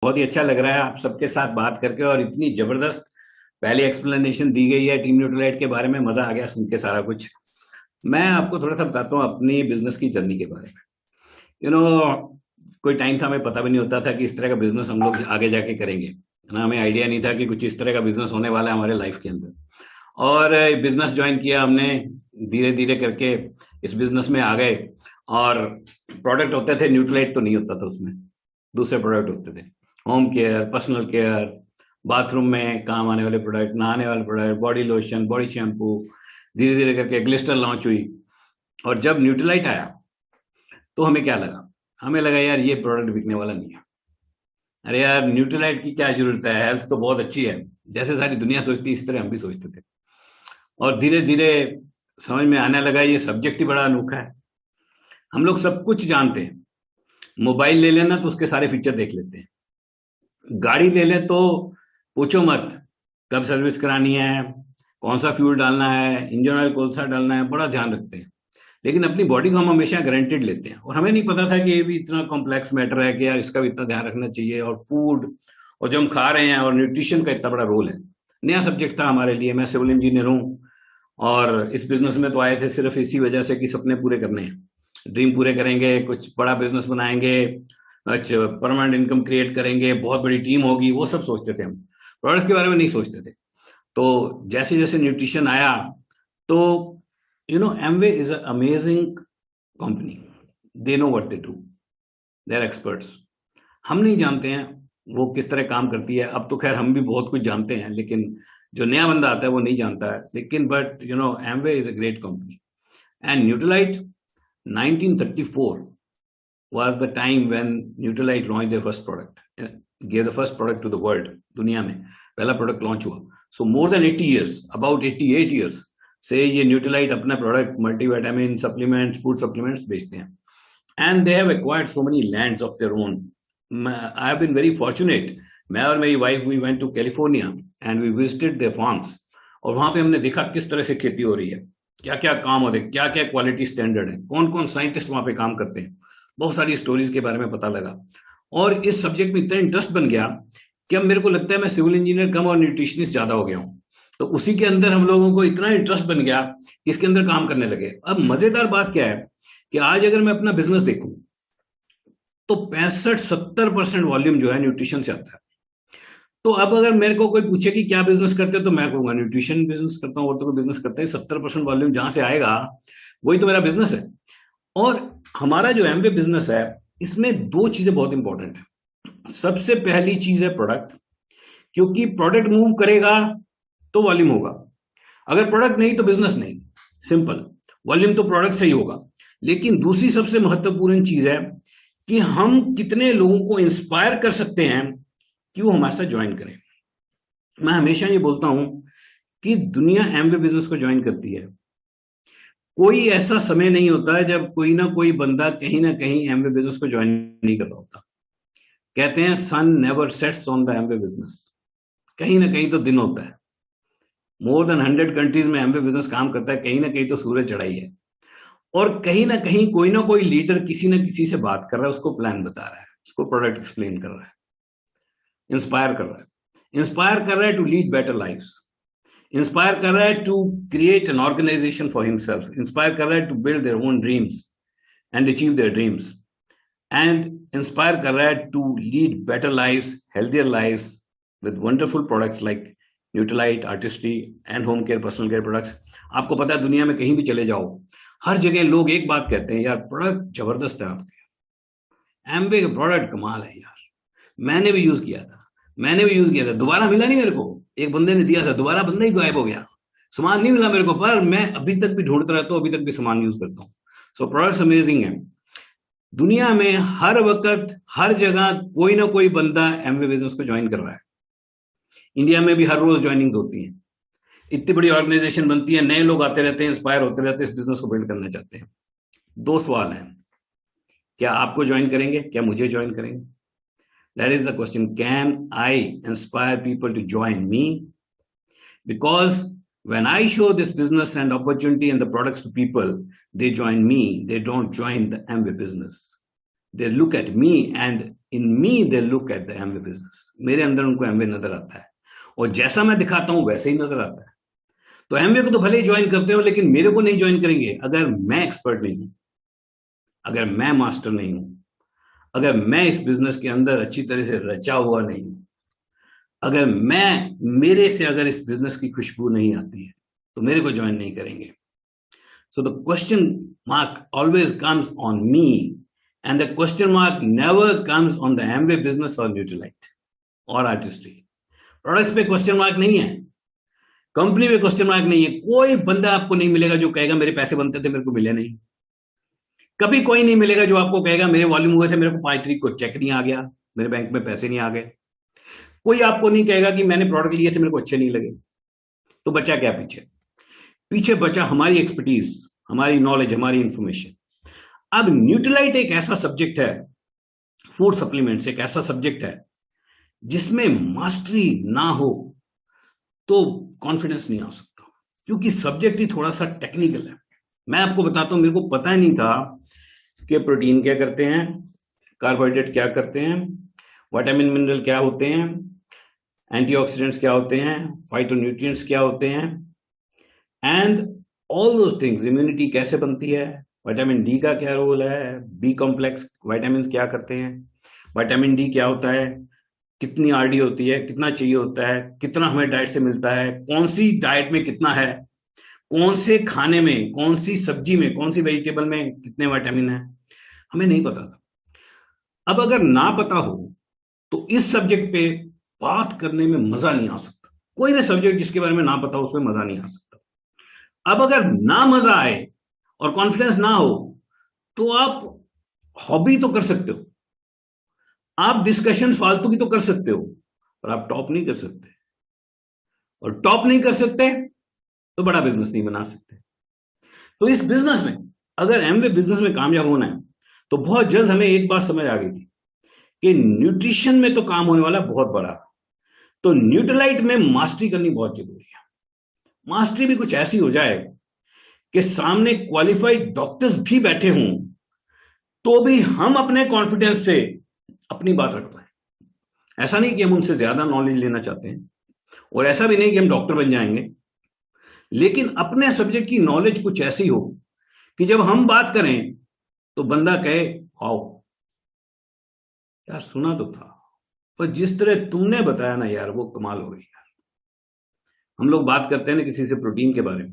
बहुत ही अच्छा लग रहा है आप सबके साथ बात करके, और इतनी जबरदस्त पहले एक्सप्लेनेशन दी गई है टीम न्यूट्रलाइट के बारे में। मजा आ गया सुन के सारा कुछ। मैं आपको थोड़ा सा बताता हूँ अपनी बिजनेस की जर्नी के बारे में। यू नो कोई टाइम था हमें पता भी नहीं होता था कि इस तरह का बिजनेस हम लोग आगे जाके करेंगे, है ना। हमें आइडिया नहीं था कि कुछ इस तरह का बिजनेस होने वाला है हमारे लाइफ के अंदर। और बिजनेस ज्वाइन किया हमने, धीरे धीरे करके इस बिजनेस में आ गए। और प्रोडक्ट होते थे, न्यूट्रलाइट तो नहीं होता था उसमें, दूसरे प्रोडक्ट होते थे। Home care, personal care, bathroom में काम आने वाले प्रोडक्ट, नहाने वाले product, body lotion, body shampoo. धीरे धीरे करके ग्लिस्टर लॉन्च हुई। और जब न्यूट्रलाइट आया तो हमें क्या लगा, हमें लगा यार ये प्रोडक्ट बिकने वाला नहीं है। अरे यार न्यूट्रलाइट की क्या जरूरत है, हेल्थ तो बहुत अच्छी है। जैसे सारी दुनिया सोचती इस तरह हम भी सोचते थे। और धीरे धीरे समझ में आने लगा ये सब्जेक्ट ही बड़ा अनोखा है। हम लोग सब कुछ जानते हैं। मोबाइल ले लेना तो उसके सारे फीचर देख लेते हैं। गाड़ी ले ले तो पूछो मत, कब सर्विस करानी है, कौन सा फ्यूल डालना है, इंजन ऑयल कौन सा डालना है, बड़ा ध्यान रखते हैं। लेकिन अपनी बॉडी को हम हमेशा गारंटेड लेते हैं, और हमें नहीं पता था कि ये भी इतना कॉम्प्लेक्स मैटर है कि यार इसका भी इतना ध्यान रखना चाहिए। और फूड और जो हम खा रहे हैं और न्यूट्रिशन का इतना बड़ा रोल है। नया सब्जेक्ट था हमारे लिए। मैं सिविल इंजीनियर हूँ, और इस बिजनेस में तो आए थे सिर्फ इसी वजह से कि सपने पूरे करने हैं, ड्रीम पूरे करेंगे, कुछ बड़ा बिजनेस बनाएंगे, अच्छा परमानेंट इनकम क्रिएट करेंगे, बहुत बड़ी टीम होगी, वो सब सोचते थे हम। प्रोडक्ट्स के बारे में नहीं सोचते थे। तो जैसे जैसे न्यूट्रिशन आया तो Amway is a amazing company. They know what they do, they are experts. हम नहीं जानते हैं वो किस तरह काम करती है। अब तो खैर हम भी बहुत कुछ जानते हैं, लेकिन जो नया बंदा आता है वो नहीं जानता है। लेकिन but Amway is a great company. And Nutrilite 1934 was the time when Nutrilite launched their first product, gave the first product to the world. दुनिया में पहला प्रोडक्ट लॉन्च हुआ। So more than 80 years, about 88 years से ये Nutrilite अपना product multivitamin supplements, food supplements बेचते हैं। And they have acquired so many lands of their own. I have been very fortunate. मैं और मेरी wife we went to California and we visited their farms. और वहां पे हमने देखा किस तरह से खेती हो रही है, क्या क्या काम होते हैं, क्या क्या क्वालिटी स्टैंडर्ड है, कौन कौन साइंटिस्ट वहां पे काम करते हैं। बहुत सारी स्टोरीज के बारे में पता लगा। और इस सब्जेक्ट में इतना इंटरेस्ट बन गया कि अब मेरे को लगता है मैं सिविल इंजीनियर कम और न्यूट्रिशनिस्ट ज्यादा हो गया हूं। तो उसी के अंदर हम लोगों को इतना इंटरेस्ट बन गया कि इसके अंदर काम करने लगे। अब मजेदार बात क्या है कि आज अगर मैं अपना बिजनेस देखूं तो 65-70% वॉल्यूम जो है न्यूट्रिशन से आता है। तो अब अगर मेरे को कोई पूछे कि क्या बिजनेस करते हो, तो मैं कहूंगा न्यूट्रिशन बिजनेस करता हूं, और तो कोई बिजनेस करता है। 70% वॉल्यूम जहां से आएगा वही तो मेरा बिजनेस है। और हमारा जो एमवे बिजनेस है इसमें दो चीजें बहुत इंपॉर्टेंट है। सबसे पहली चीज है प्रोडक्ट, क्योंकि प्रोडक्ट मूव करेगा तो वॉल्यूम होगा, अगर प्रोडक्ट नहीं तो बिजनेस नहीं। सिंपल। वॉल्यूम तो प्रोडक्ट से ही होगा। लेकिन दूसरी सबसे महत्वपूर्ण चीज है कि हम कितने लोगों को इंस्पायर कर सकते हैं कि वो हमारे साथ ज्वाइन करें। मैं हमेशा ये बोलता हूं कि दुनिया एमवे बिजनेस को ज्वाइन करती है। कोई ऐसा समय नहीं होता है जब कोई ना कोई बंदा कहीं ना कहीं एमवे बिजनेस को ज्वाइन नहीं कर रहा होता। कहते हैं sun never sets on the Amway business. कहीं ना कहीं तो दिन होता है। मोर देन 100 कंट्रीज में एमवे बिजनेस काम करता है, कहीं ना कहीं तो सूरज चढ़ाई है। और कहीं ना कहीं कोई ना कोई लीडर किसी ना किसी से बात कर रहा है, उसको प्लान बता रहा है, उसको प्रोडक्ट एक्सप्लेन कर रहा है, इंस्पायर कर रहा है। इंस्पायर कर रहा है to lead better lifes. Inspire कर रहा है to create an organisation for himself. Inspire कर रहा है to build their own dreams and achieve their dreams. And inspire कर रहा है to lead better lifes, healthier lifes with wonderful products like Nutrilite, Artistry and home care, personal care products. आपको पता है दुनिया में कहीं भी चले जाओ, हर जगह लोग एक बात कहते हैं, यार प्रोडक्ट जबरदस्त है आपके, एमवे का प्रोडक्ट कमाल है यार। मैंने भी यूज किया था, दोबारा मिला नहीं मेरे को। एक बंदे ने दिया था, दोबारा बंदा ही गायब हो गया, सामान नहीं मिला मेरे को, पर मैं अभी तक भी ढूंढता रहता हूं, अभी तक भी सामान यूज करता हूं। सो प्रोडक्ट्स अमेजिंग है। दुनिया में हर वक्त हर जगह कोई ना कोई बंदा एमवे बिजनेस को ज्वाइन कर रहा है। इंडिया में भी हर रोज ज्वाइनिंग होती है, इतनी बड़ी ऑर्गेनाइजेशन बनती है, नए लोग आते रहते हैं, इंस्पायर होते रहते हैं, इस बिजनेस को बिल्ड करना चाहते हैं। दो सवाल हैं, क्या आपको ज्वाइन करेंगे, क्या मुझे ज्वाइन करेंगे? That is the question. Can I inspire people to join me? Because when I show this business and opportunity and the products to people, they join me. They don't join the Amway business. They look at me and in me they look at the Amway business, मेरे अंदर उनको Amway नजर आता है, और जैसा मैं दिखाता हूं वैसे ही नजर आता है। तो एमवे को तो भले ही ज्वाइन करते हो, लेकिन मेरे को नहीं ज्वाइन करेंगे अगर मैं एक्सपर्ट नहीं हूं, अगर मैं मास्टर नहीं हूं, अगर मैं इस बिजनेस के अंदर अच्छी तरह से रचा हुआ नहीं हूं, अगर मेरे से अगर इस बिजनेस की खुशबू नहीं आती है, तो मेरे को ज्वाइन नहीं करेंगे। So the question mark always comes on me, and the question mark never comes on the Amway business और न्यूट्रीलाइट और आर्टिस्ट्री। प्रोडक्ट्स पे क्वेश्चन मार्क नहीं है, कंपनी में क्वेश्चन मार्क नहीं है। कोई बंदा आपको नहीं मिलेगा जो कहेगा मेरे पैसे बनते थे मेरे को मिले नहीं। कभी कोई नहीं मिलेगा जो आपको कहेगा मेरे वॉल्यूम हुए थे, मेरे को 5 तारीख को चेक नहीं आ गया, मेरे बैंक में पैसे नहीं आ गए। कोई आपको नहीं कहेगा कि मैंने प्रोडक्ट लिए थे मेरे को अच्छे नहीं लगे। तो बचा क्या पीछे? पीछे बचा हमारी एक्सपर्टीज, हमारी नॉलेज, हमारी इंफॉर्मेशन। अब न्यूट्रीलाइट एक ऐसा सब्जेक्ट है, फूड सप्लीमेंट्स एक ऐसा सब्जेक्ट है जिसमें मास्टरी ना हो तो कॉन्फिडेंस नहीं आ सकता, क्योंकि सब्जेक्ट ही थोड़ा सा टेक्निकल है। मैं आपको बताता हूं, मेरे को पता ही नहीं था कि प्रोटीन क्या करते हैं, कार्बोहाइड्रेट क्या करते हैं, विटामिन मिनरल क्या होते हैं, एंटीऑक्सीडेंट्स क्या होते हैं, फाइटोन्यूट्रिएंट्स क्या होते हैं, and all those things. Immunity कैसे बनती है, विटामिन डी का क्या रोल है, बी कॉम्प्लेक्स विटामिन क्या करते हैं, विटामिन डी क्या होता है, कितनी आरडी होती है, कितना चाहिए होता है, कितना हमें डाइट से मिलता है, कौन सी डाइट में कितना है, कौन से खाने में, कौन सी सब्जी में, कौन सी वेजिटेबल में कितने विटामिन है, हमें नहीं पता था। अब अगर ना पता हो तो इस सब्जेक्ट पे बात करने में मजा नहीं आ सकता। कोई भी सब्जेक्ट जिसके बारे में ना पता हो उसमें मजा नहीं आ सकता। अब अगर ना मजा आए और कॉन्फिडेंस ना हो तो आप हॉबी तो कर सकते हो, आप डिस्कशन फालतू की तो कर सकते हो, पर आप टॉप नहीं कर सकते। और टॉप नहीं कर सकते तो बड़ा बिजनेस नहीं बना सकते। तो इस बिजनेस में अगर एमवे बिजनेस में कामयाब होना है तो बहुत जल्द हमें एक बात समझ आ गई थी कि न्यूट्रिशन में तो काम होने वाला बहुत बड़ा, तो न्यूट्रीलाइट में मास्टरी करनी बहुत जरूरी है। मास्टरी भी कुछ ऐसी हो जाए कि सामने क्वालिफाइड डॉक्टर्स भी बैठे हों तो भी हम अपने कॉन्फिडेंस से अपनी बात रख पाए। ऐसा नहीं कि हम उनसे ज्यादा नॉलेज लेना चाहते हैं, और ऐसा भी नहीं कि हम डॉक्टर बन जाएंगे, लेकिन अपने सब्जेक्ट की नॉलेज कुछ ऐसी हो कि जब हम बात करें तो बंदा कहे आओ यार सुना तो था, पर जिस तरह तुमने बताया ना यार वो कमाल हो गई यार। हम लोग बात करते हैं ना किसी से प्रोटीन के बारे में,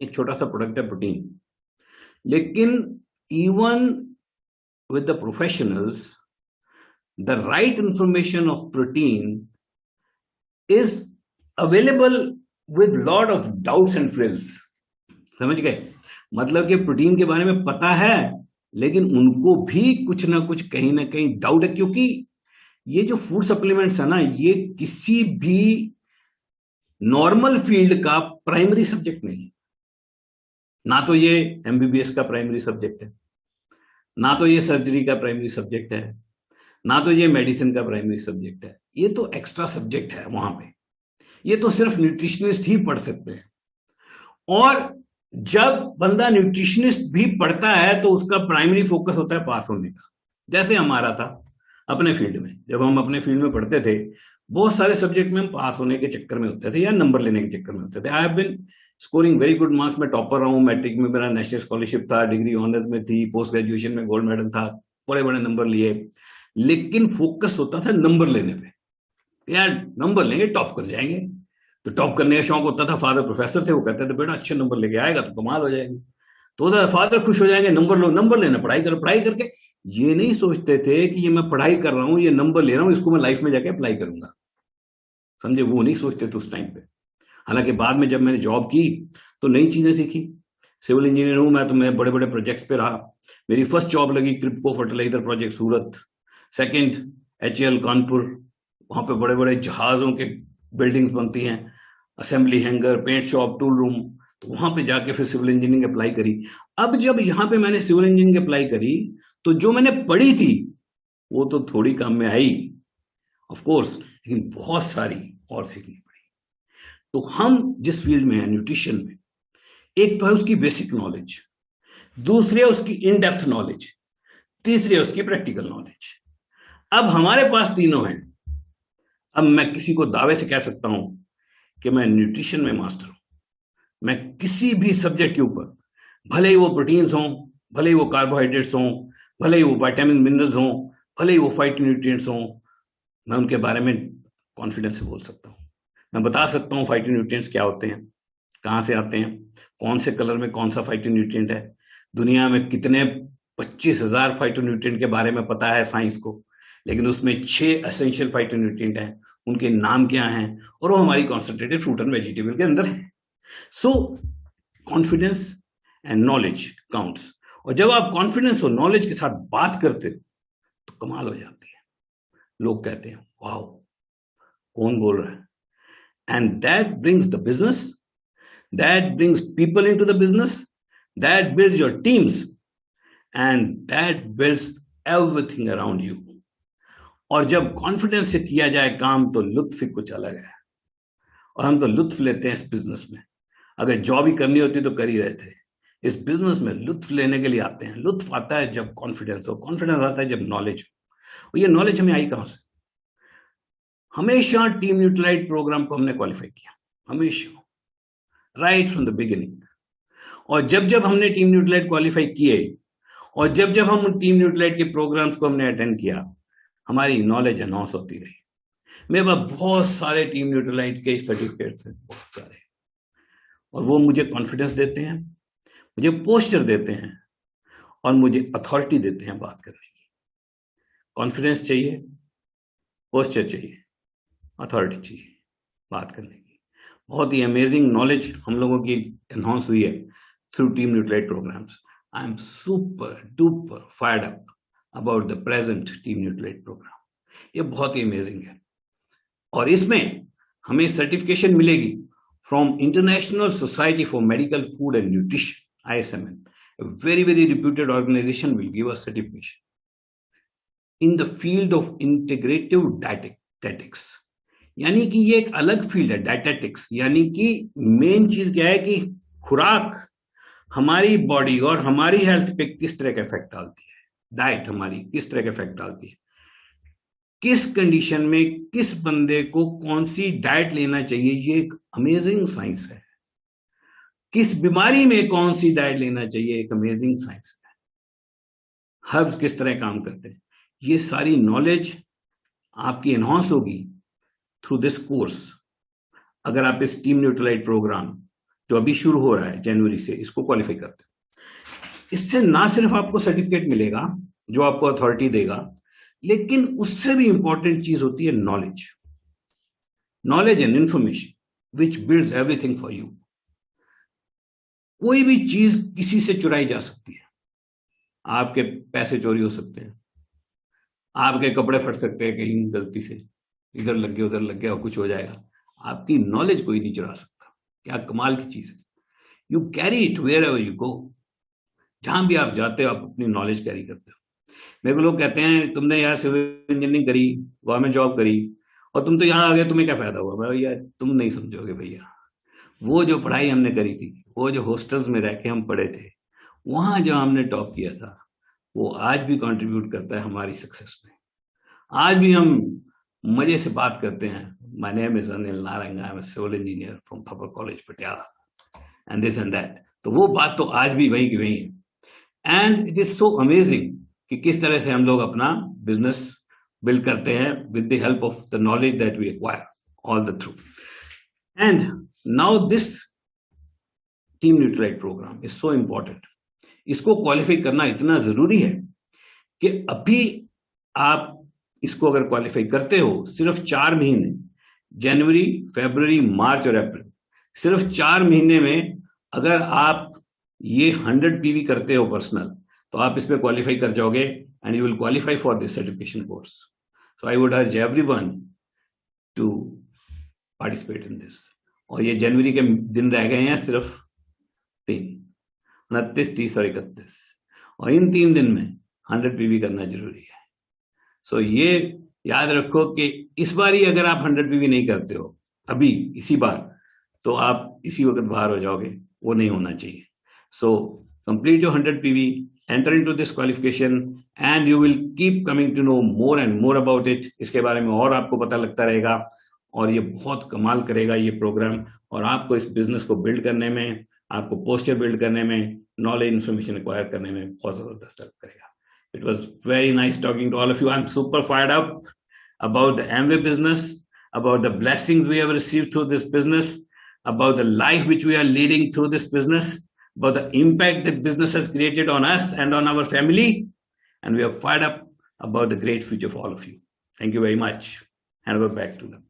एक छोटा सा प्रोडक्ट है प्रोटीन, लेकिन even with the professionals the right information of protein is available with lot of doubts and frills। समझ गए? मतलब कि प्रोटीन के बारे में पता है लेकिन उनको भी कुछ ना कुछ कहीं ना कहीं डाउट है, क्योंकि ये जो फूड सप्लीमेंट्स है ना, ये किसी भी नॉर्मल फील्ड का प्राइमरी सब्जेक्ट नहीं है। ना तो ये एमबीबीएस का प्राइमरी सब्जेक्ट है, ना तो ये सर्जरी का प्राइमरी सब्जेक्ट है, ना तो ये मेडिसिन का प्राइमरी सब्जेक्ट है। ये तो एक्स्ट्रा सब्जेक्ट है वहां पे, ये तो सिर्फ न्यूट्रिशनिस्ट ही पढ़ सकते हैं। और जब बंदा न्यूट्रिशनिस्ट भी पढ़ता है तो उसका प्राइमरी फोकस होता है पास होने का। जैसे हमारा था अपने फील्ड में, जब हम अपने फील्ड में पढ़ते थे बहुत सारे सब्जेक्ट में हम पास होने के चक्कर में होते थे या नंबर लेने के चक्कर में होते थे। I have been scoring very good marks, मैं टॉपर रहा हूं, मैट्रिक में मेरा नेशनल स्कॉलरशिप था, डिग्री ऑनर्स में थी, पोस्ट ग्रेजुएशन में गोल्ड मेडल था, बड़े बड़े नंबर लिए, लेकिन फोकस होता था नंबर लेने पे। यार नंबर लेंगे टॉप कर जाएंगे, तो टॉप करने का शौक होता था। फादर प्रोफेसर थे, वो कहते थे बेटा अच्छे नंबर लेके आएगा तो कमाल हो जाएगी। तो फादर खुश हो जाएंगे, नंबर लो, नंबर लेना, पढ़ाई करो। पढ़ाई करके ये नहीं सोचते थे कि ये मैं पढ़ाई कर रहा हूं, ये नंबर ले रहा हूं, इसको मैं लाइफ में जाके अप्लाई करूंगा। समझे? वो नहीं सोचते थे उस टाइम पे। हालांकि बाद में जब मैंने जॉब की तो नई चीजें सीखी। सिविल इंजीनियर हूं मैं, तो मैं बड़े बड़े प्रोजेक्ट्स पे रहा। मेरी फर्स्ट जॉब लगी Kribhco fertiliser project Surat, second HAL Kanpur, वहां पे बड़े बड़े जहाजों के बिल्डिंग्स बनती हैं, assembly hangar, paint shop, tool room. तो वहां पे जाके फिर सिविल इंजीनियरिंग अप्लाई करी। अब जब यहाँ पे मैंने सिविल इंजीनियरिंग अप्लाई करी तो जो मैंने पढ़ी थी वो तो थोड़ी काम में आई ऑफ कोर्स, लेकिन बहुत सारी और सीखनी पड़ी। तो हम जिस फील्ड में है न्यूट्रिशन में, एक तो है उसकी बेसिक नॉलेज, दूसरी है उसकी इन डेप्थ नॉलेज, तीसरी है उसकी प्रैक्टिकल नॉलेज। अब हमारे पास तीनों हैं। अब मैं किसी को दावे से कह सकता हूं कि मैं न्यूट्रिशन में मास्टर हूं। मैं किसी भी सब्जेक्ट के ऊपर, भले ही वो प्रोटीन्स हों, भले ही वो कार्बोहाइड्रेट्स हों, भले ही वो विटामिन मिनरल्स हों, भले ही वो फाइटोन्यूट्रिएंट्स हों, मैं उनके बारे में कॉन्फिडेंस से बोल सकता हूं। मैं बता सकता हूं फाइटोन्यूट्रिएंट्स क्या होते हैं, कहां से आते हैं, कौन से कलर में कौन सा फाइटोन्यूट्रिएंट है, दुनिया में कितने 25,000 फाइटोन्यूट्रिएंट के बारे में पता है साइंस को, लेकिन उसमें 6 एसेंशियल फाइटोन्यूट्रिएंट हैं, उनके नाम क्या हैं, और वो हमारी कॉन्सेंट्रेटेड फ्रूट एंड वेजिटेबल के अंदर है। सो कॉन्फिडेंस एंड नॉलेज काउंट्स। और जब आप कॉन्फिडेंस और नॉलेज के साथ बात करते हो तो कमाल हो जाती है। लोग कहते हैं वाओ, कौन बोल रहा है? And that brings the business, that brings people into the business, that builds your teams, and that builds everything around you. और जब कॉन्फिडेंस से किया जाए काम तो लुत्फ ही कुछ अलग है, और हम तो लुत्फ लेते हैं इस बिजनेस में। अगर जॉब ही करनी होती तो कर ही रहे थे। इस बिजनेस में लुत्फ लेने के लिए आते हैं। लुत्फ आता है जब कॉन्फिडेंस हो, कॉन्फिडेंस आता है जब नॉलेज हो। और ये नॉलेज हमें आई कहां से? हमेशा टीम न्यूट्रलाइट प्रोग्राम को हमने क्वालिफाई किया, हमेशा, राइट फ्रॉम द बिगिनिंग। और जब जब हमने टीम न्यूट्रलाइट क्वालिफाई किए, और जब जब हम उन टीम न्यूट्रलाइट के प्रोग्राम्स को हमने अटेंड किया, हमारी नॉलेज एनहांस होती रही। मेरे पास बहुत सारे टीम न्यूट्रलाइट के सर्टिफिकेट्स हैं, बहुत सारे, और वो मुझे कॉन्फिडेंस देते हैं, मुझे पोस्चर देते हैं, और मुझे अथॉरिटी देते हैं बात करने की। कॉन्फिडेंस चाहिए, पोस्चर चाहिए, अथॉरिटी चाहिए बात करने की। बहुत ही अमेजिंग नॉलेज हम लोगों की एनहांस हुई है through team Nutrilite programmes. I am super duper fired up about the present team Nutrilite programme. ये बहुत ही अमेजिंग है, और इसमें हमें सर्टिफिकेशन मिलेगी from international society for medical food and nutrition, ISMN. A very, very reputed organization will give us certification in the field of integrative dietetics. यानी कि ये एक अलग फील्ड है, डाइटेटिक्स। यानी कि मेन चीज क्या है कि खुराक हमारी बॉडी और हमारी हेल्थ पे किस तरह का इफेक्ट डालती है, डाइट हमारी किस तरह का इफेक्ट डालती है, किस कंडीशन में किस बंदे को कौन सी डाइट लेना चाहिए, ये एक अमेजिंग साइंस है। किस बीमारी में कौन सी डाइट लेना चाहिए, एक अमेजिंग साइंस है। हर्ब्स किस तरह काम करते हैं, ये सारी नॉलेज आपकी एनहांस होगी थ्रू दिस कोर्स। अगर आप इस टीम न्यूट्रलाइट प्रोग्राम जो अभी शुरू हो रहा है जनवरी से, इसको क्वालिफाई करते हो, इससे ना सिर्फ आपको सर्टिफिकेट मिलेगा जो आपको अथॉरिटी देगा, लेकिन उससे भी इंपॉर्टेंट चीज होती है knowledge. Knowledge and information which builds everything for you. कोई भी चीज किसी से चुराई जा सकती है, आपके पैसे चोरी हो सकते हैं, आपके कपड़े फट सकते हैं, कहीं गलती से इधर लग गया उधर लग गया और कुछ हो जाएगा। आपकी नॉलेज कोई नहीं चुरा सकता। क्या कमाल की चीज है। You carry it wherever you go. जहां भी आप जाते हो आप अपनी नॉलेज कैरी करते हो। मेरे को लोग कहते हैं तुमने यार सिविल इंजीनियरिंग करी, गवर्नमेंट जॉब करी, और तुम तो यहाँ आ गए, तुम्हें क्या फायदा हुआ? भैया तुम नहीं समझोगे भैया, वो जो पढ़ाई हमने करी थी, वो जो हॉस्टल्स में रह के हम पढ़े थे, वहां जो हमने टॉप किया था, वो आज भी कंट्रीब्यूट करता है हमारी सक्सेस में। आज भी हम मजे से बात करते हैं, my name is Anil Narang, I am a civil engineer from Thapar college Patiala and this and that. तो वो बात तो आज भी वही की वही है। And it is so amazing कि किस तरह से हम लोग अपना बिजनेस बिल्ड करते हैं with the help of the knowledge that we acquire all the through. And now this team Nutrilite programme is so important. इसको क्वालिफाई करना इतना जरूरी है कि अभी आप इसको अगर क्वालिफाई करते हो, सिर्फ 4 महीने, जनवरी, फरवरी, मार्च और अप्रैल, सिर्फ 4 महीने में अगर आप ये 100 PV करते हो पर्सनल, तो आप इसमें क्वालिफाई कर जाओगे and you will qualify for this certification course. So I would urge everyone to participate in this. और ये जनवरी के दिन रह गए हैं सिर्फ 3, 29, 30 और 31, और इन 3 दिन में 100 PV करना जरूरी है। सो ये याद रखो कि इस बार ही अगर आप 100 PV नहीं करते हो अभी इसी बार, तो आप इसी वक्त बाहर हो जाओगे, वो नहीं होना चाहिए। So complete your 100 PV, enter into this qualification and you will keep coming to know more and more about it. इसके बारे में और आपको पता लगता रहेगा और ये बहुत कमाल करेगा ये प्रोग्राम, और आपको इस बिजनेस को बिल्ड करने में, आपको पोस्टर बिल्ड करने में, नॉलेज इन्फॉर्मेशन एक्वायर करने में बहुत जबरदस्त हेल्प करेगा. It was very nice talking to all of you. I'm super fired up about the Amway business, about the blessings we have received through this business, about the life which we are leading through this business, about the impact that business has created on us and on our family. And we are fired up about the great future for all of you. Thank you very much. Hand over back to them.